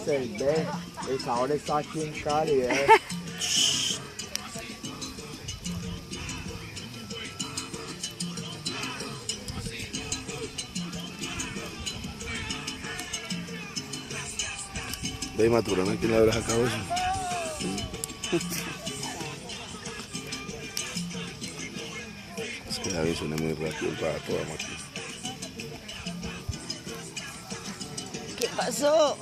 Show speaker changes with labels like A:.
A: Marcel, ve, el sabor está aquí en Cali, ve.
B: Ve, Maturana, ¿quién le habrá sacado eso? Es que David suena muy rápido el pato, vamos aquí.
C: ¿Qué pasó?